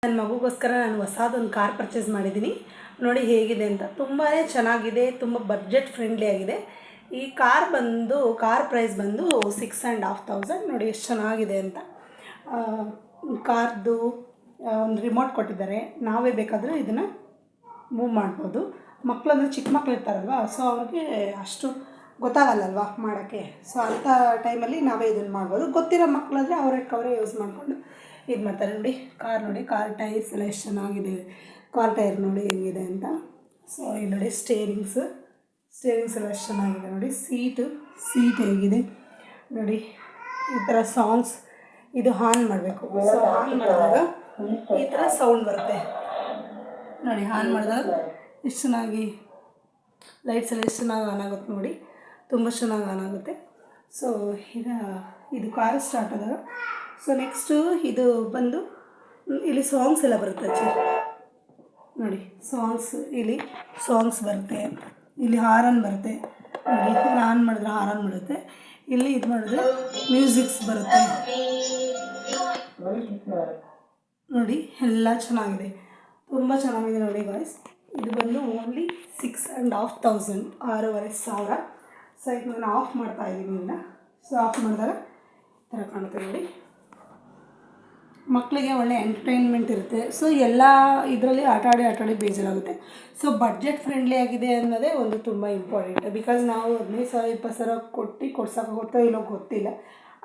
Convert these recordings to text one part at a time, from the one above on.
ನನ್ನ ಮಗುಗೋಸ್ಕರ ನಾನು ಹೊಸದೊಂದು ಕಾರ್ ಪರ್ಚೇಸ್ ಮಾಡಿದ್ದೀನಿ. ನೋಡಿ ಹೇಗಿದೆ ಅಂತ. ತುಂಬಾ ಚೆನ್ನಾಗಿದೆ, ತುಂಬ ಬಡ್ಜೆಟ್ ಫ್ರೆಂಡ್ಲಿ ಆಗಿದೆ. ಈ ಕಾರ್ ಪ್ರೈಸ್ ಬಂದು 6,500. ನೋಡಿ ಎಷ್ಟು ಚೆನ್ನಾಗಿದೆ ಅಂತ. ಕಾರ್ದು ಒಂದು ರಿಮೋಟ್ ಕೊಟ್ಟಿದ್ದಾರೆ. ನಾವೇ ಬೇಕಾದರೆ ಇದನ್ನು ಮೂವ್ ಮಾಡ್ಬೋದು. ಮಕ್ಕಳಂದರೆ ಚಿಕ್ಕ ಮಕ್ಳು ಇರ್ತಾರಲ್ವ, ಸೊ ಅವ್ರಿಗೆ ಅಷ್ಟು ಗೊತ್ತಾಗಲ್ಲಲ್ವ ಮಾಡೋಕ್ಕೆ. ಸೊ ಅಂಥ ಟೈಮಲ್ಲಿ ನಾವೇ ಇದನ್ನು ಮಾಡ್ಬೋದು. ಗೊತ್ತಿರೋ ಮಕ್ಕಳಂದರೆ ಅವರೇ ಯೂಸ್ ಮಾಡಿಕೊಂಡು ಇದು ಮಾಡ್ತಾರೆ. ನೋಡಿ ಕಾರ್ ಟೈರ್ಸ್ ಎಲ್ಲ ಎಷ್ಟು ಚೆನ್ನಾಗಿದೆ. ಕಾರ್ ಟೈರ್ ನೋಡಿ ಹೆಂಗಿದೆ ಅಂತ. ಸೊ ಇಲ್ಲಿ ನೋಡಿ ಸ್ಟೇರಿಂಗ್ಸ್ ಎಲ್ಲ ಎಷ್ಟು ಚೆನ್ನಾಗಿದೆ ನೋಡಿ. ಸೀಟ್ ಹೇಗಿದೆ ನೋಡಿ. ಈ ಥರ ಸಾಂಗ್ಸ್ ಇದು ಆನ್ ಮಾಡಬೇಕು. ಸೊ ಆನ್ ಮಾಡಿದಾಗ ಈ ಥರ ಸೌಂಡ್ ಬರುತ್ತೆ ನೋಡಿ. ಆನ್ ಮಾಡಿದಾಗ ಎಷ್ಟು ಚೆನ್ನಾಗಿ ಲೈಟ್ಸ್ ಎಲ್ಲ ಎಷ್ಟು ಚೆನ್ನಾಗಿ ಆನ್ ಆಗುತ್ತೆ ನೋಡಿ. ತುಂಬ ಚೆನ್ನಾಗಿ ಆನ್ ಆಗುತ್ತೆ. ಸೊ ಇದು ಕಾರ್ ಸ್ಟಾರ್ಟ್ ಆದಾಗ ಸೊ ನೆಕ್ಸ್ಟು ಇದು ಬಂದು ಇಲ್ಲಿ ಸಾಂಗ್ಸ್ ಎಲ್ಲ ಬರುತ್ತೆ ನೋಡಿ. ಇಲ್ಲಿ ಸಾಂಗ್ಸ್ ಬರುತ್ತೆ. ಇಲ್ಲಿ ಹಾರನ್ ಬರುತ್ತೆ ನೋಡಿ. ಇಲ್ಲಿ ಆನ್ ಮಾಡಿದ್ರೆ ಹಾರನ್ ಬರುತ್ತೆ. ಇಲ್ಲಿ ಇದು ಮಾಡಿದ್ರೆ ಮ್ಯೂಸಿಕ್ಸ್ ಬರುತ್ತೆ ನೋಡಿ. ಎಲ್ಲ ಚೆನ್ನಾಗಿದೆ, ತುಂಬ ಚೆನ್ನಾಗಿದೆ ನೋಡಿ ಗಾಯ್ಸ್. ಇದು ಬಂದು ಓನ್ಲಿ 6,500, 6,500. ಸೊ ಇದು ನಾನು ಆಫ್ ಮಾಡ್ತಾ ಇದ್ದೀನಿ ಇದನ್ನು. ಸೊ ಆಫ್ ಮಾಡಿದಾಗ ಈ ಥರ ಕಾಣುತ್ತೆ ನೋಡಿ. ಮಕ್ಕಳಿಗೆ ಒಳ್ಳೆ ಎಂಟರ್ಟೈನ್ಮೆಂಟ್ ಇರುತ್ತೆ. ಸೊ ಎಲ್ಲ ಇದರಲ್ಲಿ ಆಟಾಡಿ ಬೇಜಾರಾಗುತ್ತೆ. ಸೊ ಬಡ್ಜೆಟ್ ಫ್ರೆಂಡ್ಲಿ ಆಗಿದೆ ಅನ್ನೋದೇ ಒಂದು ತುಂಬ ಇಂಪಾರ್ಟೆಂಟ್. ಬಿಕಾಸ್ ನಾವು 15,000 20,000 ಕೊಟ್ಟು ಕೊಡ್ಸೋಕ್ಕಾಗುತ್ತೋ ಇಲ್ಲೋ ಗೊತ್ತಿಲ್ಲ.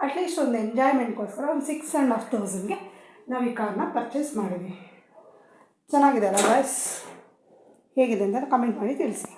ಅಟ್ಲೀಸ್ಟ್ ಒಂದು ಎಂಜಾಯ್ಮೆಂಟ್ಗೋಸ್ಕರ ಒಂದು 6,500ಗೆ ನಾವು ಈ ಕಾರ್ನ ಪರ್ಚೇಸ್ ಮಾಡಿದ್ವಿ. ಚೆನ್ನಾಗಿದೆ ಅಲ್ಲ ಗಾಯ್ಸ್? ಹೇಗಿದೆ ಅಂತ ಕಮೆಂಟ್ ಮಾಡಿ ತಿಳಿಸಿ.